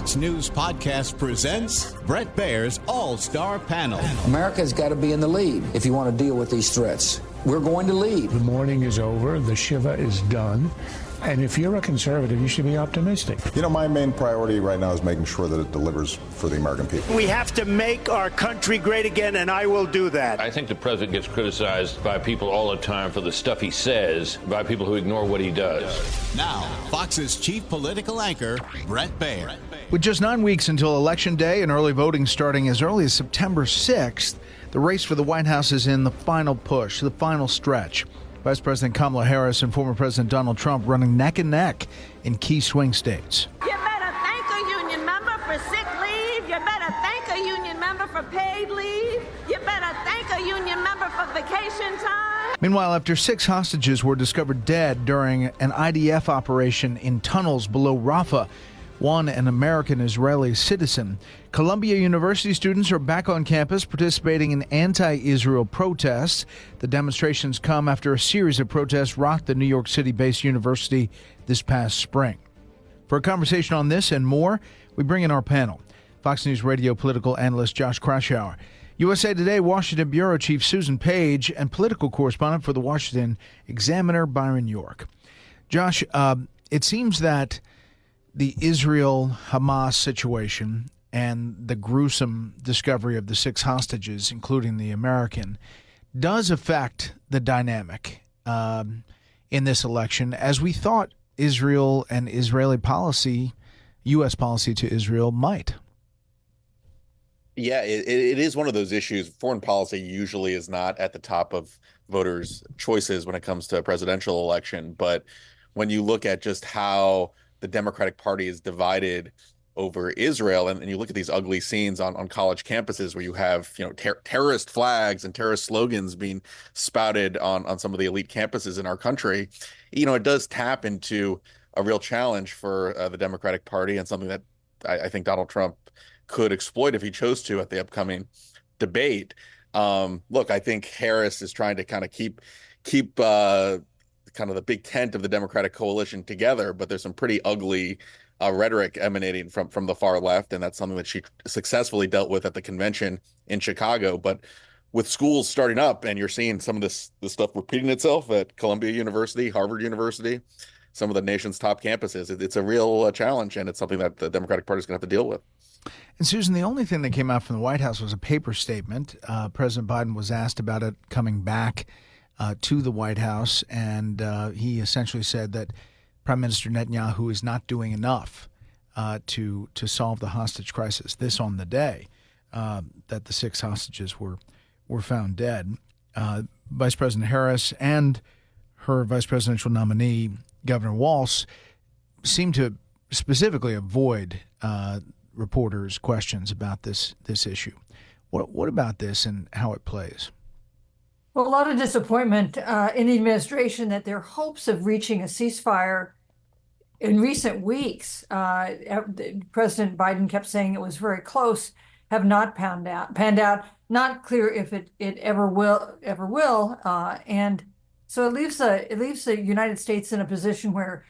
Fox News Podcast presents Bret Baier's All-Star Panel. America's got to be in the lead if you want to deal with these threats. We're going to lead. The mourning is over. The Shiva is done. And if you're a conservative, you should be optimistic. You know, my main priority right now is making sure that it delivers for the American people. We have to make our country great again, and I will do that. I think the president gets criticized by people all the time for the stuff he says, by people who ignore what he does. Now, Fox's chief political anchor, Bret Baier. With just 9 weeks until Election Day and early voting starting as early as September 6th, the race for the White House is in the final push, the final stretch. Vice President Kamala Harris and former President Donald Trump running neck and neck in key swing states. You better thank a union member for sick leave. You better thank a union member for paid leave. You better thank a union member for vacation time. Meanwhile, after 6 hostages were discovered dead during an IDF operation in tunnels below Rafah, one an American-Israeli citizen, Columbia University students are back on campus participating in anti-Israel protests. The demonstrations come after a series of protests rocked the New York City-based university this past spring. For a conversation on this and more, we bring in our panel. Fox News Radio political analyst Josh Kraushaar, USA Today Washington Bureau Chief Susan Page, and political correspondent for the Washington Examiner Byron York. Josh, it seems that the Israel-Hamas situation and the gruesome discovery of the 6 hostages, including the American, does affect the dynamic in this election, as we thought Israel and Israeli policy, U.S. policy to Israel, might. Yeah, it is one of those issues. Foreign policy usually is not at the top of voters' choices when it comes to a presidential election. But when you look at just how the Democratic Party is divided over Israel, and you look at these ugly scenes on college campuses where you have, terrorist flags and terrorist slogans being spouted on some of the elite campuses in our country, it does tap into a real challenge for the Democratic Party, and something that I think Donald Trump could exploit if he chose to at the upcoming debate. Look, I think Harris is trying to kind of keep kind of the big tent of the Democratic coalition together, but there's some pretty ugly rhetoric emanating from the far left, and that's something that she successfully dealt with at the convention in Chicago. But with schools starting up, and you're seeing some of this stuff repeating itself at Columbia University, Harvard University, some of the nation's top campuses, it's a real challenge, and it's something that the Democratic Party is going to have to deal with. And Susan, the only thing that came out from the White House was a paper statement. President Biden was asked about it coming back to the White House, and he essentially said that Prime Minister Netanyahu is not doing enough to solve the hostage crisis. This on the day that the 6 hostages were found dead. Vice President Harris and her vice presidential nominee, Governor Walz, seemed to specifically avoid reporters' questions about this issue. What about this and how it plays? Well, a lot of disappointment in the administration that their hopes of reaching a ceasefire in recent weeks, President Biden kept saying it was very close, have not panned out. Not clear if it ever will. And so it leaves the United States in a position where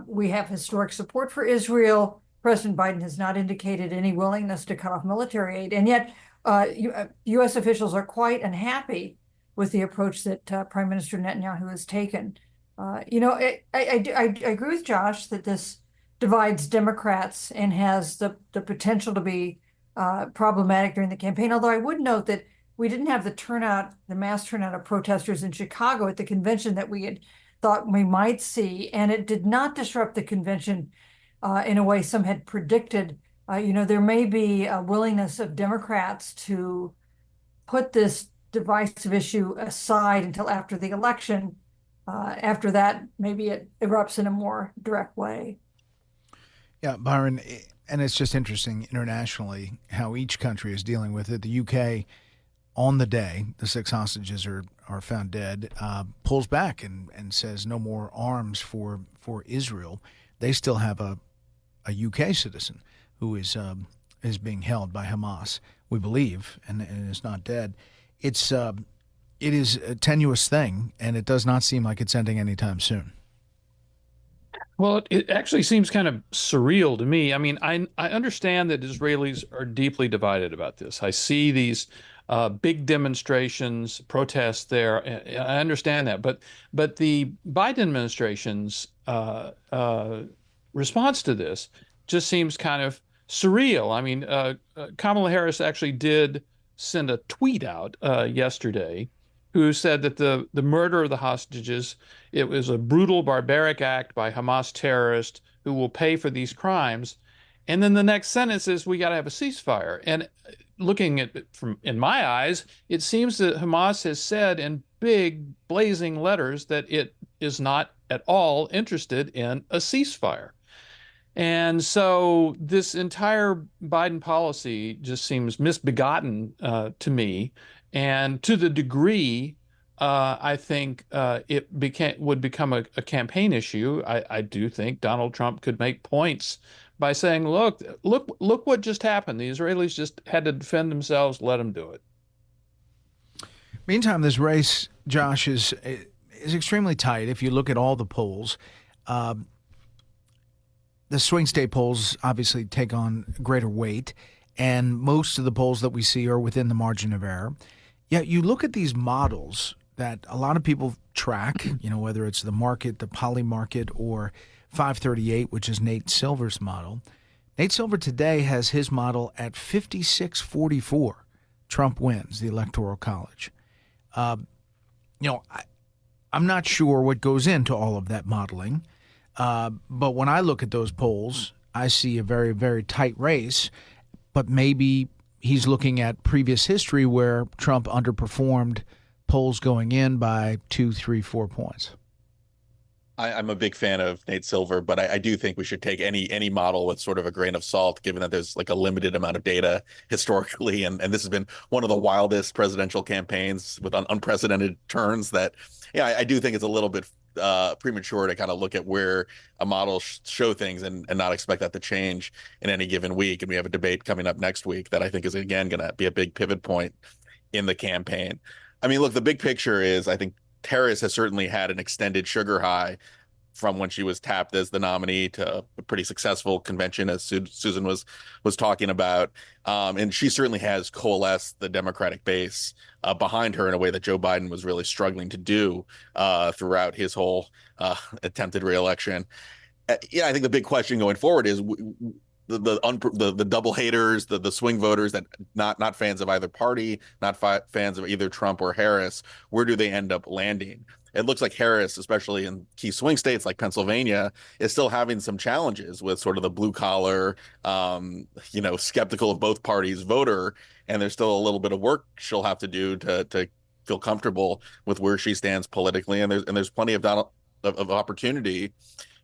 we have historic support for Israel. President Biden has not indicated any willingness to cut off military aid, and yet U.S. officials are quite unhappy with the approach that Prime Minister Netanyahu has taken. I agree with Josh that this divides Democrats and has the potential to be problematic during the campaign. Although I would note that we didn't have the mass turnout of protesters in Chicago at the convention that we had thought we might see, and it did not disrupt the convention in a way some had predicted. There may be a willingness of Democrats to put this divisive issue aside until after the election. After that, maybe it erupts in a more direct way. Yeah, Byron, and it's just interesting internationally how each country is dealing with it. The UK, on the day the 6 hostages are found dead, pulls back and says no more arms for Israel. They still have a UK citizen who is being held by Hamas, we believe, and is not dead. It is a tenuous thing, and it does not seem like it's ending anytime soon. Well, it actually seems kind of surreal to me. I mean, I understand that Israelis are deeply divided about this. I see these big demonstrations, protests there. I understand that, but the Biden administration's response to this just seems kind of surreal. I mean, Kamala Harris actually did send a tweet out yesterday who said that the murder of the hostages, it was a brutal, barbaric act by Hamas terrorists who will pay for these crimes. And then the next sentence is, we got to have a ceasefire. And looking at it from in my eyes, it seems that Hamas has said in big, blazing letters that it is not at all interested in a ceasefire. And so this entire Biden policy just seems misbegotten to me. And to the degree I think it would become a campaign issue, I do think Donald Trump could make points by saying, look what just happened. The Israelis just had to defend themselves. Let them do it. Meantime, this race, Josh, is extremely tight. If you look at all the polls, the swing state polls obviously take on greater weight, and most of the polls that we see are within the margin of error. Yet you look at these models that a lot of people track, whether it's the market, the Poly Market, or 538, which is Nate Silver's model. Nate Silver today has his model at 56-44. Trump wins the Electoral College. I'm not sure what goes into all of that modeling. But when I look at those polls, I see a very, very tight race. But maybe he's looking at previous history where Trump underperformed polls going in by 2, 3, 4 points. I'm a big fan of Nate Silver, but I do think we should take any model with sort of a grain of salt, given that there's like a limited amount of data historically. And this has been one of the wildest presidential campaigns with unprecedented turns that, I do think it's a little bit premature to kind of look at where a model show things and not expect that to change in any given week. And we have a debate coming up next week that I think is, again, going to be a big pivot point in the campaign. I mean, look, the big picture is I think Harris has certainly had an extended sugar high from when she was tapped as the nominee to a pretty successful convention, as Susan was talking about. And she certainly has coalesced the Democratic base behind her in a way that Joe Biden was really struggling to do throughout his whole attempted reelection. I think the big question going forward is the double haters, the swing voters that not fans of either party, not fans of either Trump or Harris. Where do they end up landing? It looks like Harris, especially in key swing states like Pennsylvania, is still having some challenges with sort of the blue collar, skeptical of both parties voter. And there's still a little bit of work she'll have to do to feel comfortable with where she stands politically. And there's plenty of opportunity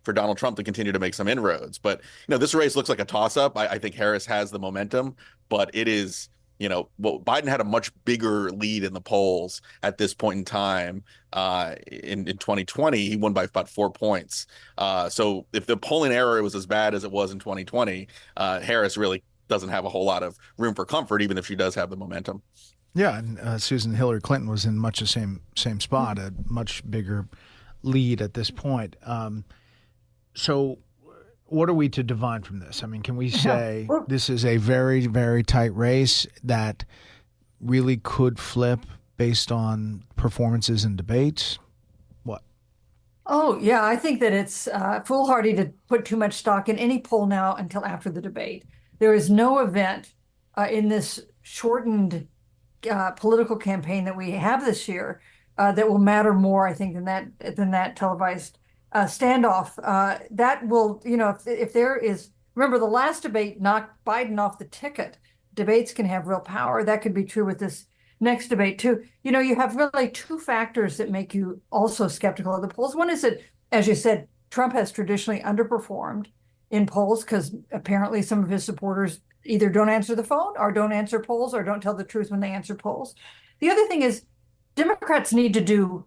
for Donald Trump to continue to make some inroads. But, this race looks like a toss-up. I think Harris has the momentum, but it is, Biden had a much bigger lead in the polls at this point in time. In 2020, he won by about 4 points. So if the polling error was as bad as it was in 2020, Harris really doesn't have a whole lot of room for comfort, even if she does have the momentum. Yeah, and Susan Hillary Clinton was in much the same spot, a much bigger lead at this point. So what are we to divine from this? I mean, can we say this is a very, very tight race that really could flip based on performances and debates? What? Oh, yeah, I think that it's foolhardy to put too much stock in any poll now until after the debate. There is no event in this shortened political campaign that we have this year that will matter more, I think, than that televised standoff. That will, if there is, remember the last debate knocked Biden off the ticket. Debates can have real power. That could be true with this next debate too. You have really two factors that make you also skeptical of the polls. One is that, as you said, Trump has traditionally underperformed in polls because apparently some of his supporters either don't answer the phone or don't answer polls or don't tell the truth when they answer polls. The other thing is Democrats need to do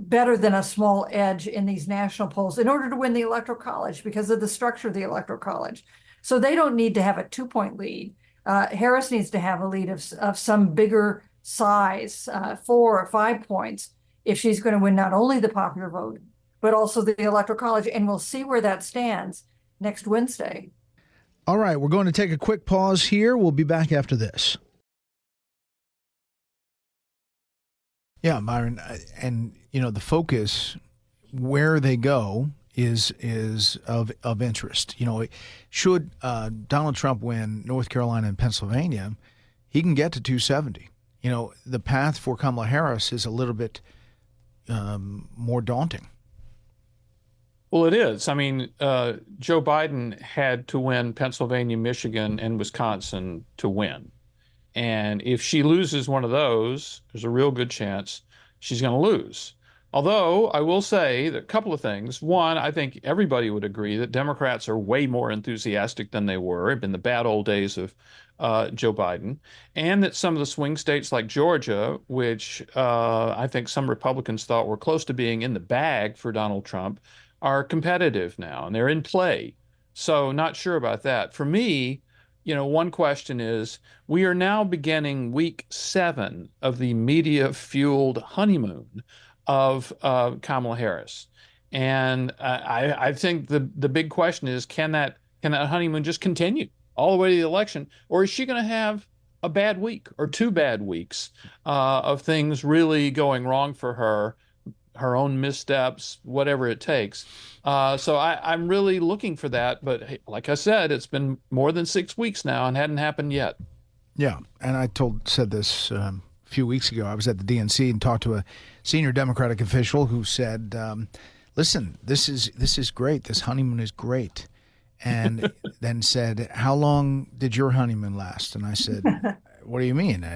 better than a small edge in these national polls in order to win the Electoral College because of the structure of the Electoral College. So they don't need to have a 2-point lead. Harris needs to have a lead of some bigger size, 4 or 5 points, if she's going to win not only the popular vote, but also the Electoral College. And we'll see where that stands next Wednesday. All right, we're going to take a quick pause here. We'll be back after this. Yeah, Byron, and the focus where they go is of interest. Should Donald Trump win North Carolina and Pennsylvania, he can get to 270. The path for Kamala Harris is a little bit more daunting. Well, it is. I mean, Joe Biden had to win Pennsylvania, Michigan, and Wisconsin to win. And if she loses one of those, there's a real good chance she's going to lose. Although I will say that a couple of things. One, I think everybody would agree that Democrats are way more enthusiastic than they were in the bad old days of Joe Biden, and that some of the swing states like Georgia, which I think some Republicans thought were close to being in the bag for Donald Trump, are competitive now and they're in play. So not sure about that. For me, one question is, we are now beginning week 7 of the media-fueled honeymoon of Kamala Harris. And I think the big question is, can that honeymoon just continue all the way to the election? Or is she going to have a bad week or 2 bad weeks of things really going wrong for her own missteps, whatever it takes? So I'm really looking for that. But like I said, it's been more than 6 weeks now and hadn't happened yet. Yeah, and I said this a few weeks ago. I was at the DNC and talked to a senior Democratic official who said, listen, this is great. This honeymoon is great. And then said, how long did your honeymoon last? And I said, what do you mean?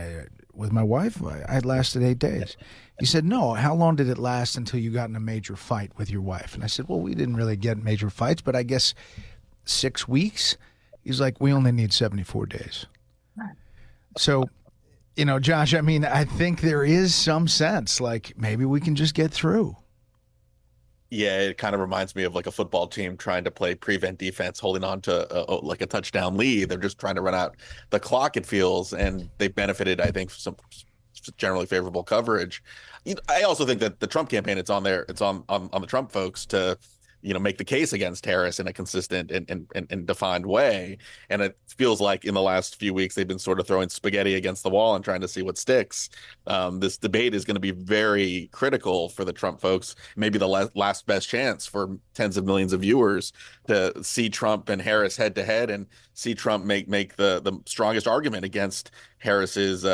With my wife, I lasted 8 days. He said, no, how long did it last until you got in a major fight with your wife? And I said, well, we didn't really get in major fights, but I guess 6 weeks. He's like, we only need 74 days. So, Josh, I mean, I think there is some sense like maybe we can just get through. Yeah, it kind of reminds me of like a football team trying to play prevent defense, holding on to like a touchdown lead. They're just trying to run out the clock, it feels, and they've benefited, I think, from some generally favorable coverage. I also think that the Trump campaign, it's on the Trump folks to make the case against Harris in a consistent and defined way. And it feels like in the last few weeks, they've been sort of throwing spaghetti against the wall and trying to see what sticks. This debate is going to be very critical for the Trump folks, maybe the last best chance for tens of millions of viewers to see Trump and Harris head to head and see Trump make the strongest argument against Harris's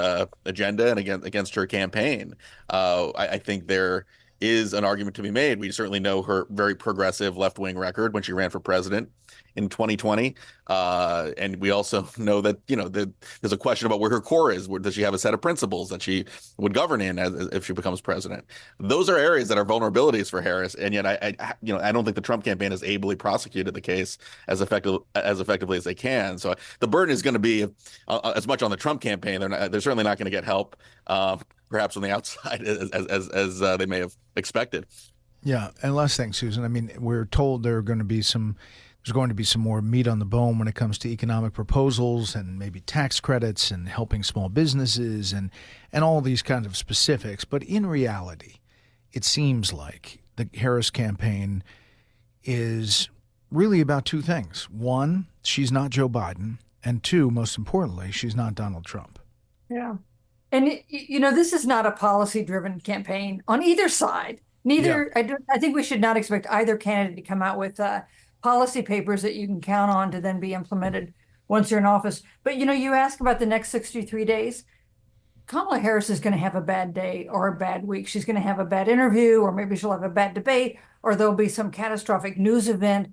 agenda and against her campaign. I think there is an argument to be made. We certainly know her very progressive left-wing record when she ran for president in 2020. And we also know that, there's a question about where her core is. Does she have a set of principles that she would govern in if she becomes president? Those are areas that are vulnerabilities for Harris. And yet I don't think the Trump campaign has ably prosecuted the case as effectively as they can. So the burden is going to be as much on the Trump campaign. They're certainly not going to get help, perhaps on the outside as they may have expected. Yeah. And last thing, Susan, I mean, we're told there's going to be some more meat on the bone when it comes to economic proposals and maybe tax credits and helping small businesses and all these kinds of specifics. But in reality, it seems like the Harris campaign is really about 2 things. 1, she's not Joe Biden. And 2, most importantly, she's not Donald Trump. Yeah. And, this is not a policy-driven campaign on either side. Neither. Yeah. I think we should not expect either candidate to come out with policy papers that you can count on to then be implemented once you're in office. But, you ask about the next 63 days. Kamala Harris is going to have a bad day or a bad week. She's going to have a bad interview, or maybe she'll have a bad debate, or there'll be some catastrophic news event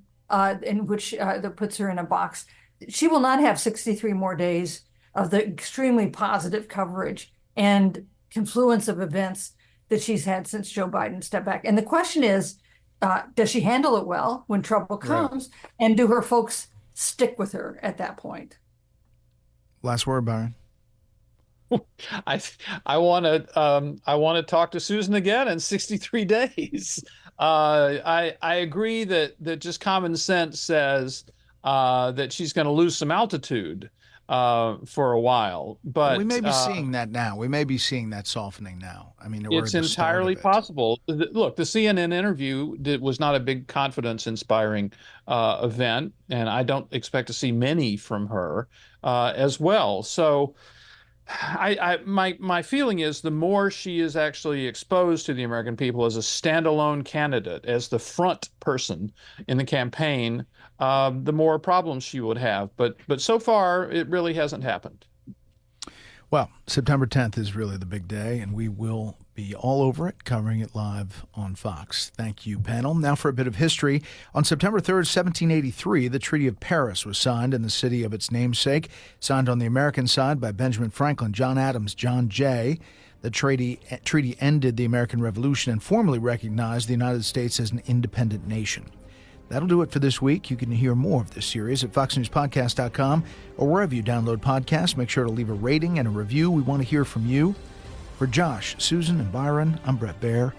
in which that puts her in a box. She will not have 63 more days of the extremely positive coverage and confluence of events that she's had since Joe Biden stepped back. And the question is, does she handle it well when trouble comes? Right. And do her folks stick with her at that point? Last word, Byron. I want to talk to Susan again in 63 days. I agree that just common sense says that she's going to lose some altitude for a while. But we may be seeing that now. We may be seeing that softening now. I mean, it's entirely possible. Look, the CNN interview was not a big confidence-inspiring event, and I don't expect to see many from her as well. So my feeling is the more she is actually exposed to the American people as a standalone candidate, as the front person in the campaign, the more problems she would have. But so far, it really hasn't happened. Well, September 10th is really the big day, and we will be all over it, covering it live on Fox. Thank you, panel. Now for a bit of history. On September 3rd, 1783, the Treaty of Paris was signed in the city of its namesake, signed on the American side by Benjamin Franklin, John Adams, John Jay. The treaty ended the American Revolution and formally recognized the United States as an independent nation. That'll do it for this week. You can hear more of this series at foxnewspodcast.com or wherever you download podcasts. Make sure to leave a rating and a review. We want to hear from you. For Josh, Susan, and Byron, I'm Bret Baier.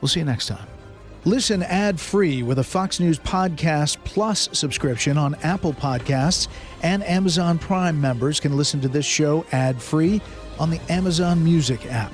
We'll see you next time. Listen ad-free with a Fox News Podcast Plus subscription on Apple Podcasts, and Amazon Prime members can listen to this show ad-free on the Amazon Music app.